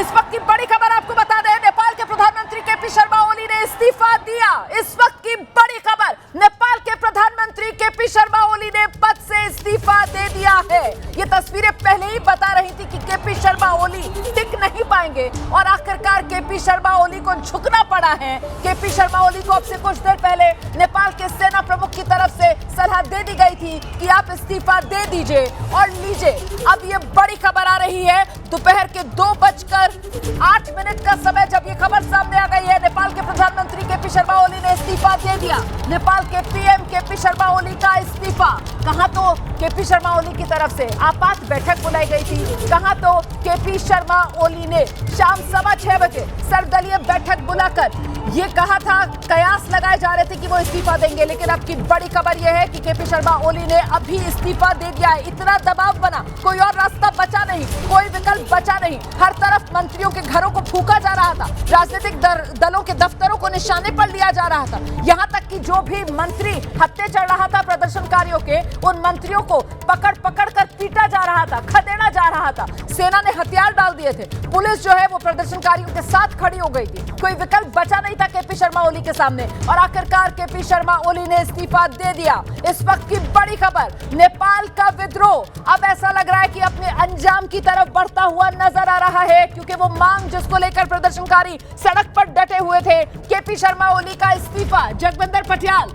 इस वक्त की बड़ी खबर आपको बता दें, नेपाल के प्रधानमंत्री केपी शर्मा ओली ने इस्तीफा दिया। इस वक्त की बड़ी खबर, नेपाल के प्रधानमंत्री केपी शर्मा ओली ने पद से इस्तीफा दे दिया है। ये तस्वीरें पहले ही बता रही थी कि केपी शर्मा ओली टिक नहीं पाएंगे और आखिरकार केपी शर्मा ओली को झुकना पड़ा है। केपी शर्मा ओली को अब से कुछ देर पहले नेपाल के सेना प्रमुख की तरफ से सलाह दे दी गई थी कि आप इस्तीफा दे दीजिए और लीजिए। अब ये बड़ी खबर आ रही है, दोपहर के 2:08 का समय जब ये खबर सामने आ गई है, नेपाल के प्रधानमंत्री केपी शर्मा ओली ने इस्तीफा दे दिया। नेपाल के पीएम केपी शर्मा ओली का इस्तीफा। कहां तो केपी शर्मा ओली की तरफ से आपात बैठक बुलाई गई थी, कहां तो केपी शर्मा ओली ने शाम 6:15 बजे सर्वदलीय बैठक बुलाकर ये कहा था, कयास लगाए जा रहे थे कि वो इस्तीफा देंगे, लेकिन अब की बड़ी खबर यह है कि केपी शर्मा ओली ने अभी इस्तीफा दे दिया है। इतना दबाव बना, कोई और रास्ता बचा नहीं, कोई विकल्प बचा नहीं। हर तरफ मंत्रियों के घरों को फूंका जा रहा था, राजनीतिक दलों के दफ्तरों को निशाने पर लिया जा रहा था। यहां तक कि जो भी मंत्री हत्थे चढ़ रहा था प्रदर्शनकारियों के, उन मंत्रियों को पकड़ पकड़ कर पीटा जा रहा था, खदेड़ा जा रहा था। सेना ने हथियार डाल दिए थे, पुलिस जो है वो प्रदर्शनकारियों के साथ खड़ी हो गई थी। कोई विकल्प बचा नहीं था केपी शर्मा ओली के सामने और आखिरकार केपी शर्मा ओली ने इस्तीफा दे दिया। इस वक्त की बड़ी खबर, नेपाल का विद्रोह अब ऐसा लग रहा है कि अपने अंजाम की तरफ बढ़ता हुआ नजर आ रहा है, क्योंकि वो मांग जिसको लेकर प्रदर्शनकारी सड़क पर डटे हुए थे, केपी शर्मा ओली का इस्तीफा। जगविंदर पटियाल।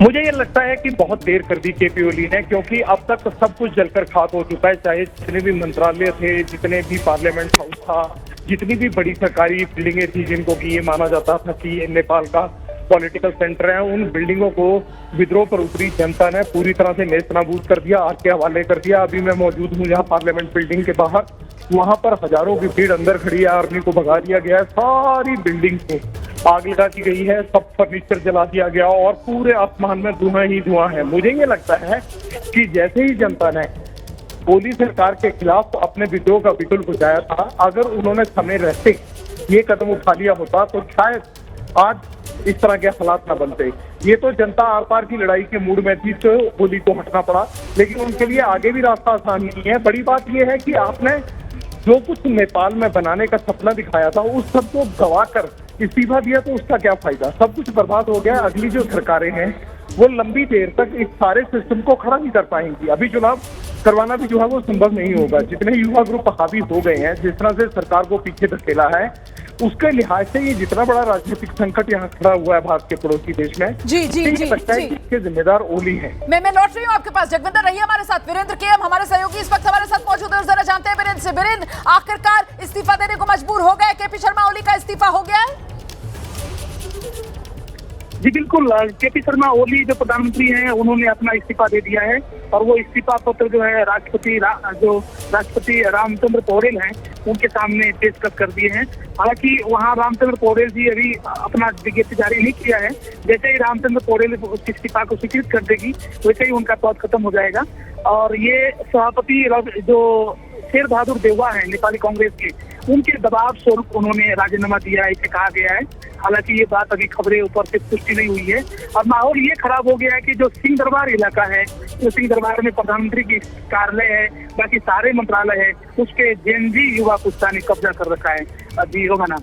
मुझे ये लगता है कि बहुत देर कर दी केपी ओली ने, क्योंकि अब तक सब कुछ जलकर खाक हो चुका है। चाहे जितने भी मंत्रालय थे, जितने भी पार्लियामेंट हाउस था, जितनी भी बड़ी सरकारी बिल्डिंगें थी जिनको कि ये माना जाता था कि ये नेपाल का पॉलिटिकल सेंटर है, उन बिल्डिंगों को विद्रोह पर उतरी जनता ने पूरी तरह से नेस्तनाबूद कर दिया, आग के हवाले कर दिया। अभी मैं मौजूद हूँ यहाँ पार्लियामेंट बिल्डिंग के बाहर, वहां पर हजारों की भीड़ अंदर खड़ी है, आर्मी को भगा दिया गया है, सारी बिल्डिंग को आग लगा दी गई है, सब फर्नीचर जला दिया गया और पूरे आसमान में धुआं ही धुआं है। मुझे ये लगता है कि जैसे ही जनता ने ओली सरकार के खिलाफ अपने विद्रोह का बिगुल बुझाया था, अगर उन्होंने समय रहते ये कदम उठा लिया होता तो शायद आज इस तरह के हालात न बनते। ये तो जनता आर पार की लड़ाई के मूड में थी तो ओली को हटना पड़ा, लेकिन उनके लिए आगे भी रास्ता आसान नहीं है। बड़ी बात यह है कि आपने जो कुछ नेपाल में बनाने का सपना दिखाया था उस सब को गवा कर इस्तीफा दिया, तो उसका क्या फायदा? सब कुछ बर्बाद हो गया। अगली जो सरकारें हैं वो लंबी देर तक इस सारे सिस्टम को खड़ा नहीं कर पाएंगी। अभी चुनाव करवाना भी जो है वो संभव नहीं होगा। जितने युवा ग्रुप हावी हो गए हैं, जिस तरह से सरकार को पीछे धकेला है, उसके लिहाज से ये जितना बड़ा राजनीतिक संकट यहाँ खड़ा हुआ है भारत के पड़ोसी देश में, जी जी जी लगता है कि इसके जिम्मेदार ओली है। मैं लौट रही हूँ आपके पास। जगविंदर रहिए हमारे साथ। वीरेंद्र के हमारे सहयोगी इस वक्त हमारे साथ मौजूद है, जरा जानते हैं वीरेंद्र से। वीरेंद्र, आखिरकार इस्तीफा देने को मजबूर हो गए, केपी शर्मा ओली का इस्तीफा हो गया है? जी बिल्कुल, केपी शर्मा ओली जो प्रधानमंत्री हैं उन्होंने अपना इस्तीफा दे दिया है और वो इस्तीफा पत्र जो है राष्ट्रपति रामचंद्र पौडेल हैं उनके सामने पेशकश कर दिए हैं। हालांकि वहां रामचंद्र पौडेल जी अभी अपना विज्ञप्ति जारी नहीं किया है। जैसे ही रामचंद्र पौडेल उस इस्तीफा को स्वीकृत कर देगी वैसे ही उनका पद खत्म हो जाएगा। और ये सभापति जो शेर बहादुर देउवा है नेपाली कांग्रेस के, उनके दबाव स्वरूप उन्होंने राजीनामा दिया है, इसे कहा गया है। हालांकि ये बात अभी खबरें ऊपर से पुष्टि नहीं हुई है और माहौल ये खराब हो गया है कि जो सिंह दरबार इलाका है, जो सिंह दरबार में प्रधानमंत्री की कार्यालय है, बाकी सारे मंत्रालय है, उसके जेएनजी युवा कुत्ता ने कब्जा कर रखा है। जी रोगाना,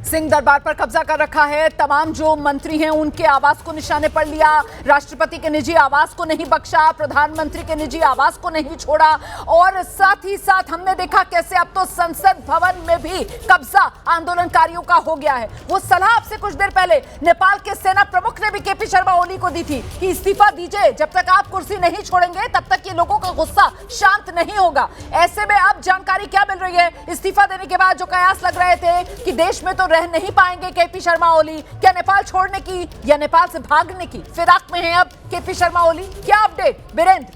सिंह दरबार पर कब्जा कर रखा है। तमाम जो मंत्री हैं उनके आवास को निशाने पर लिया, राष्ट्रपति के निजी आवास को नहीं बख्शा, प्रधानमंत्री के निजी आवास को नहीं छोड़ा और साथ ही साथ हमने देखा कैसे अब तो संसद भवन में भी कब्जा आंदोलनकारियों का हो गया है। वो सलाह आपसे कुछ देर पहले नेपाल के सेना प्रमुख ने भी केपी शर्मा ओली को दी थी कि इस्तीफा दीजिए, जब तक आप कुर्सी नहीं छोड़ेंगे तब तक ये लोगों का गुस्सा शांत नहीं होगा। ऐसे में अब जानकारी क्या मिल रही है इस्तीफा देने के बाद? जो कयास लग रहे थे कि देश में तो रह नहीं पाएंगे केपी शर्मा ओली, क्या नेपाल छोड़ने की या नेपाल से भागने की फिराक में है अब केपी शर्मा ओली? क्या अपडेट वीरेंद्र?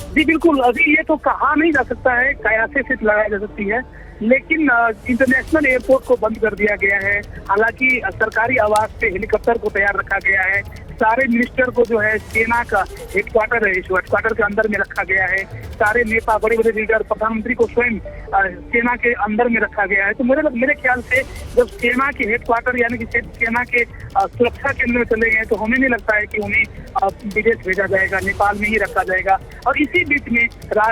जी बिल्कुल, अभी ये तो कहा नहीं जा सकता है, कयासे से लगाई जा सकती है, लेकिन इंटरनेशनल एयरपोर्ट को बंद कर दिया गया है। हालांकि सरकारी आवास पे हेलीकॉप्टर को तैयार रखा गया है, सारे मिनिस्टर को जो है सेना का हेडक्वार्टर है, इस हेडक्वार्टर के अंदर में रखा गया है। सारे नेता, बड़े बड़े लीडर, प्रधानमंत्री को स्वयं सेना के अंदर में रखा गया है। तो मेरे ख्याल से जब सेना के हेडक्वार्टर यानी कि सेना के सुरक्षा केंद्र में चले गए तो हमें नहीं लगता है कि उन्हें विदेश भेजा जाएगा, नेपाल में ही रखा जाएगा। और इसी बीच में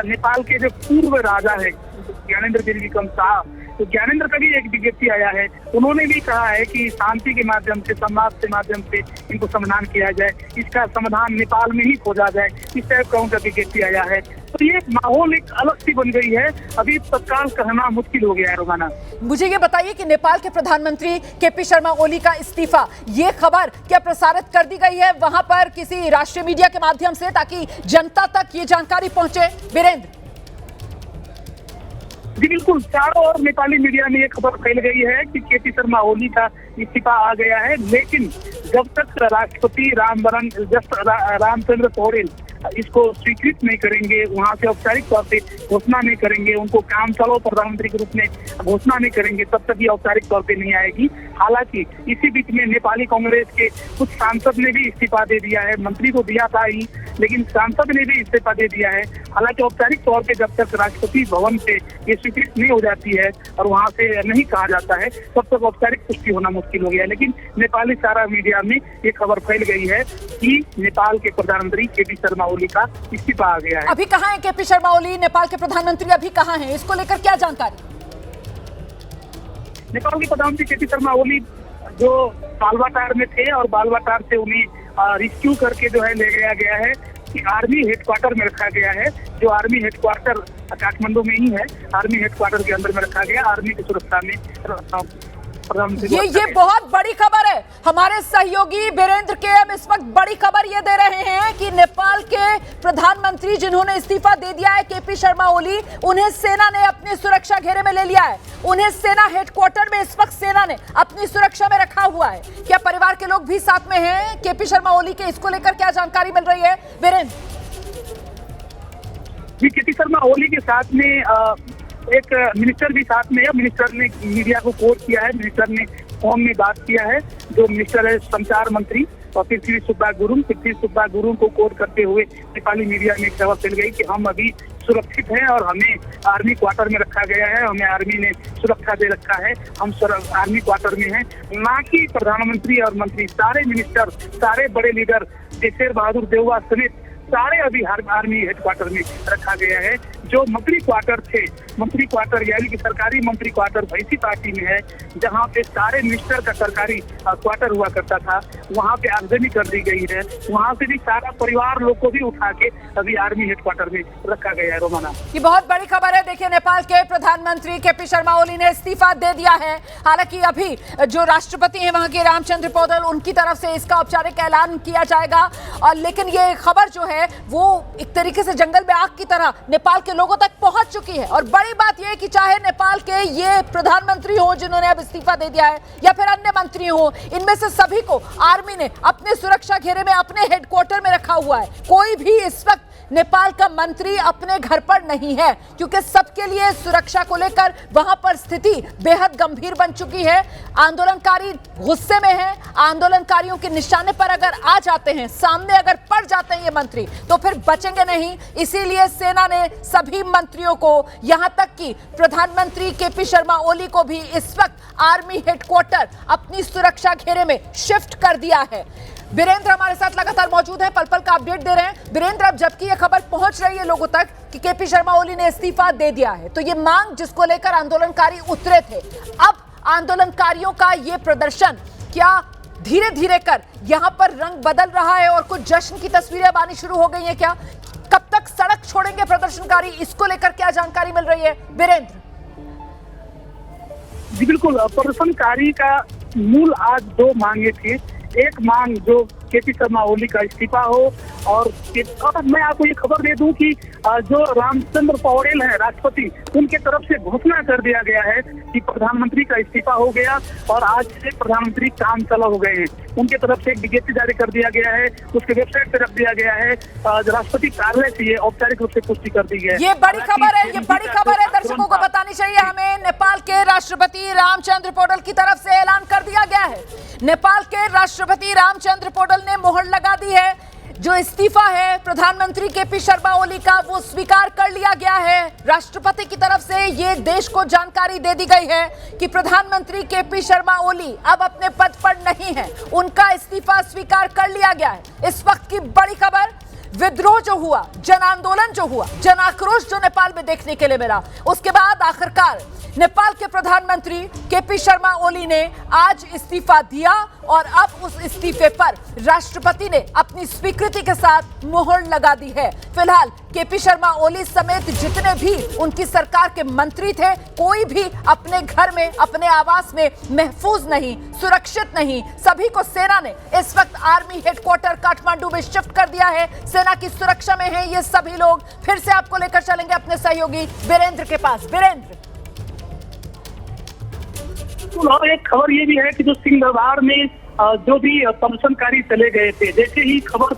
नेपाल के जो पूर्व राजा है ज्ञानेन्द्र विक्रम शाह, तो ज्ञानेन्द्र का भी एक विज्ञप्ति आया है। उन्होंने भी कहा है कि शांति के माध्यम से, संवाद के माध्यम से इनको समाधान किया जाए, इसका समाधान नेपाल में ही खोजा जाए, इस टाइप का उनका विज्ञप्ति आया है। तो ये माहौल एक अलग सी बन गई है, अभी तत्काल कहना मुश्किल हो गया है। रोमाना, मुझे ये बताइए कि नेपाल के प्रधानमंत्री केपी शर्मा ओली का इस्तीफा, ये खबर क्या प्रसारित कर दी गई है वहां पर किसी राष्ट्रीय मीडिया के माध्यम से, ताकि जनता तक ये जानकारी पहुंचे? वीरेंद्र जी बिल्कुल, चारों ओर नेपाली मीडिया में ये खबर फैल गई है कि केपी शर्मा ओली का इस्तीफा आ गया है, लेकिन जब तक राष्ट्रपति रामचंद्र पौडेल इसको स्वीकृत नहीं करेंगे, वहां से औपचारिक तौर पे घोषणा नहीं करेंगे, उनको काम चलाओ प्रधानमंत्री के रूप में घोषणा नहीं करेंगे, तब तक ये औपचारिक तौर पे नहीं आएगी। हालांकि इसी बीच में नेपाली कांग्रेस के कुछ सांसद ने भी इस्तीफा दे दिया है, मंत्री को दिया था ही, लेकिन सांसद ने भी इस्तीफा दे दिया है। हालांकि औपचारिक तौर पे जब तक राष्ट्रपति भवन से ये स्वीकृत नहीं हो जाती है और वहां से नहीं कहा जाता है, तब तक औपचारिक पुष्टि होना मुश्किल हो गया है। लेकिन नेपाली सारा मीडिया में ये खबर फैल गई है कि नेपाल के प्रधानमंत्री केपी शर्मा ओली का इस्तीफा आ गया है। अभी कहाँ है केपी शर्मा ओली, नेपाल के प्रधानमंत्री अभी कहाँ हैं? इसको लेकर क्या जानकारी? नेपाल के प्रधानमंत्री केपी शर्मा ओली जो बालवाटार में थे और बालवाटार से उन्हें रिस्क्यू करके जो है ले गया गया है कि आर्मी हेडक्वार्टर में रखा गया है, जो आर्मी हेडक्वार्टर काठमांडू में ही है। आर्मी हेडक्वार्टर के अंदर में रखा गया, आर्मी की सुरक्षा में ये बहुत बड़ी खबर है। हमारे सहयोगी वीरेंद्र केएम इस वक्त बड़ी खबर ये दे रहे हैं कि नेपाल के प्रधानमंत्री जिन्होंने इस्तीफा दे दिया है, केपी शर्मा ओली, उन्हें सेना ने अपनी सुरक्षा घेरे में ले लिया है। उन्हें सेना हेडक्वार्टर में इस वक्त सेना ने अपनी सुरक्षा में रखा हुआ है। क्या परिवार के लोग भी साथ में हैं केपी शर्मा ओली के? इसको लेकर क्या जानकारी मिल रही है वीरेंद्र? जी, केपी शर्मा ओली के साथ में एक मिनिस्टर भी साथ में है। मिनिस्टर ने मीडिया को कोट किया है, मिनिस्टर ने फोन में बात किया है। जो मिनिस्टर है संचार मंत्री और पृथ्वी सुब्बा गुरुङ को कोट करते हुए नेपाली मीडिया में खबर फैल गई कि हम अभी सुरक्षित हैं और हमें आर्मी क्वार्टर में रखा गया है, हमें आर्मी ने सुरक्षा दे रखा है, हम आर्मी क्वार्टर में हैं। ना कि प्रधानमंत्री और मंत्री, सारे मिनिस्टर, सारे बड़े लीडर, शेर बहादुर देउवा समेत सारे अभी आर्मी हेडक्वार्टर में रखा गया है। जो मंत्री क्वार्टर थे, मंत्री क्वार्टर यानी कि सरकारी मंत्री क्वार्टर भैंसी पार्टी में है, जहाँ पे सारे मिनिस्टर का सरकारी क्वार्टर हुआ करता था, वहाँ पे आगजनी कर दी गई है। वहाँ से भी सारा परिवार लोग को भी उठा के अभी आर्मी हेडक्वार्टर में रखा गया है। रोमाना, ये बहुत बड़ी खबर है। देखिए, नेपाल के प्रधानमंत्री केपी शर्मा ओली ने इस्तीफा दे दिया है। हालांकि अभी जो राष्ट्रपति हैं वहाँ के रामचंद्र पौडेल, उनकी तरफ से इसका औपचारिक ऐलान किया जाएगा। और लेकिन ये खबर जो है वो एक तरीके से जंगल में आग की तरह नेपाल के लोगों तक पहुंच चुकी है। और बड़ी बात यह है कि चाहे नेपाल के ये प्रधानमंत्री हो जिन्होंने अब इस्तीफा दे दिया है, या फिर अन्य मंत्री हो, इनमें से सभी को आर्मी ने अपने सुरक्षा घेरे में, अपने हेडक्वार्टर में रखा हुआ है। कोई भी इस वक्त नेपाल का मंत्री अपने घर पर नहीं है, क्योंकि सबके लिए सुरक्षा को लेकर वहां पर स्थिति बेहद गंभीर बन चुकी है। आंदोलनकारी गुस्से में हैं, आंदोलनकारियों के निशाने पर अगर आ जाते हैं, सामने अगर पड़ जाते हैं ये मंत्री, तो फिर बचेंगे नहीं। इसीलिए सेना ने सभी मंत्रियों को, यहां तक कि प्रधानमंत्री केपी शर्मा ओली को भी इस वक्त आर्मी हेडक्वार्टर अपनी सुरक्षा घेरे में शिफ्ट कर दिया है। वीरेंद्र हमारे साथ लगातार मौजूद है, पल पल का अपडेट दे रहे हैं। वीरेंद्र, अब जबकि ये खबर पहुंच रही है लोगों तक कि केपी शर्मा ओली ने इस्तीफा दे दिया है, तो ये मांग जिसको लेकर आंदोलनकारी उतरे थे, अब आंदोलनकारियों का ये प्रदर्शन क्या धीरे धीरे कर यहां पर रंग बदल रहा है और कुछ जश्न की तस्वीरें आनी शुरू हो गई हैं क्या? कब तक सड़क छोड़ेंगे प्रदर्शनकारी, इसको लेकर क्या जानकारी मिल रही है वीरेंद्र? जी बिल्कुल, प्रदर्शनकारी का मूल आज दो मांगे थे। एक मांग जो केपी शर्मा ओली का इस्तीफा हो, और मैं आपको ये खबर दे दूं कि जो रामचंद्र पौडेल है राष्ट्रपति, उनके तरफ से घोषणा कर दिया गया है कि प्रधानमंत्री का इस्तीफा हो गया और आज से प्रधानमंत्री काम चला हो गए हैं। उनके तरफ से एक विज्ञप्ति जारी कर दिया गया है, उसके वेबसाइट पे रख दिया गया है। राष्ट्रपति कार्यालय से ये औपचारिक रूप से पुष्टि कर दी है। ये बड़ी खबर है, ये बड़ी खबर है। दर्शकों को बतानी चाहिए हमें, नेपाल के राष्ट्रपति रामचंद्र पौडेल की तरफ से ऐलान कर दिया गया है। नेपाल के राष्ट्रपति रामचंद्र पौडेल ने मोहर लगा दी है। जो इस्तीफा है प्रधानमंत्री केपी शर्मा ओली का, वो स्वीकार कर लिया गया है। राष्ट्रपति की तरफ से ये देश को जानकारी दे दी गई है कि प्रधानमंत्री केपी शर्मा ओली अब अपने पद पर नहीं है, उनका इस्तीफा स्वीकार कर लिया गया है। इस वक्त की बड़ी खबर, विद्रोह जो हुआ, जन आंदोलन जो हुआ, जन आक्रोश जो नेपाल में देखने के लिए मिला, उसके बाद आखिरकार नेपाल के प्रधानमंत्री केपी शर्मा ओली ने आज इस्तीफा दिया और अब उस इस्तीफे पर राष्ट्रपति ने अपनी स्वीकृति के साथ मोहर लगा दी है। फिलहाल केपी शर्मा ओली समेत जितने भी उनकी सरकार के मंत्री थे, कोई भी अपने घर में, अपने आवास में महफूज नहीं, सुरक्षित नहीं। सभी को सेना ने इस वक्त आर्मी हेडक्वार्टर काठमांडू में शिफ्ट कर दिया है। सेना की सुरक्षा में है ये सभी लोग। फिर से आपको लेकर चलेंगे अपने सहयोगी वीरेंद्र के पास। वीरेंद्र, और एक खबर ये भी है कि जो सिंहदरबार में जो भी प्रदर्शनकारी चले गए थे, जैसे ही खबर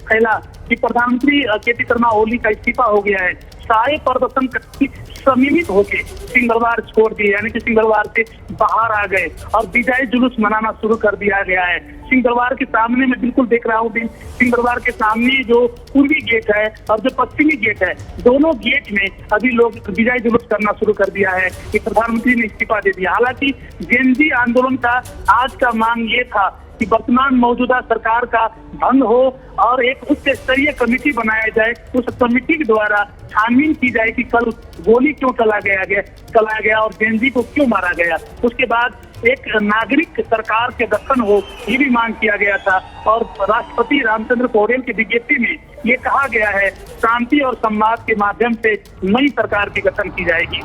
फैला कि प्रधानमंत्री केपी शर्मा ओली का इस्तीफा हो गया है, सारे प्रदर्शनकारी सम्मिलित होकर सिंहदरबार छोड़ दिए, यानी कि सिंहदरबार से बाहर आ गए और विजय जुलूस मनाना शुरू कर दिया गया है। सिंहदरबार के सामने मैं बिल्कुल देख रहा हूँ, सिंहदरबार के सामने जो पूर्वी गेट है और जो पश्चिमी गेट है, दोनों गेट में अभी लोग विजय जुलूस करना शुरू कर दिया है कि प्रधानमंत्री ने इस्तीफा दे दिया। हालांकि जेएनजी आंदोलन का आज का मांग ये था कि वर्तमान मौजूदा सरकार का भंग हो और एक उच्च स्तरीय कमेटी बनाया जाए। उस कमेटी के द्वारा छानबीन की जाए कि कल गोली क्यों चलाया गया और जेएनजी को क्यों मारा गया। उसके बाद एक नागरिक सरकार के गठन हो, ये भी मांग किया गया था। और राष्ट्रपति रामचंद्र पौडेल की विज्ञप्ति में ये कहा गया है, शांति और संवाद के माध्यम से नई सरकार की गठन की जाएगी।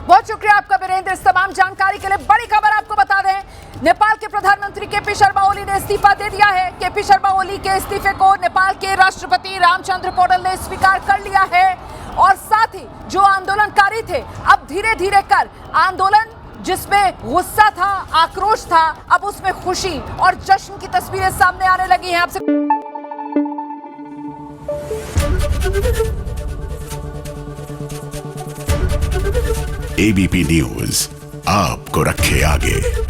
बहुत शुक्रिया आपका वीरेंद्र इस तमाम जानकारी के लिए। बड़ी खबर आपको बता दें, नेपाल के प्रधानमंत्री केपी शर्मा ओली ने इस्तीफा दे दिया है। केपी शर्मा ओली के इस्तीफे को नेपाल के राष्ट्रपति रामचंद्र पौडेल ने स्वीकार कर लिया है और साथ ही जो आंदोलनकारी थे, अब धीरे धीरे कर आंदोलन जिसमें गुस्सा था, आक्रोश था, अब उसमें खुशी और जश्न की तस्वीरें सामने आने लगी हैं। आपसे एबीपी न्यूज आपको रखे आगे।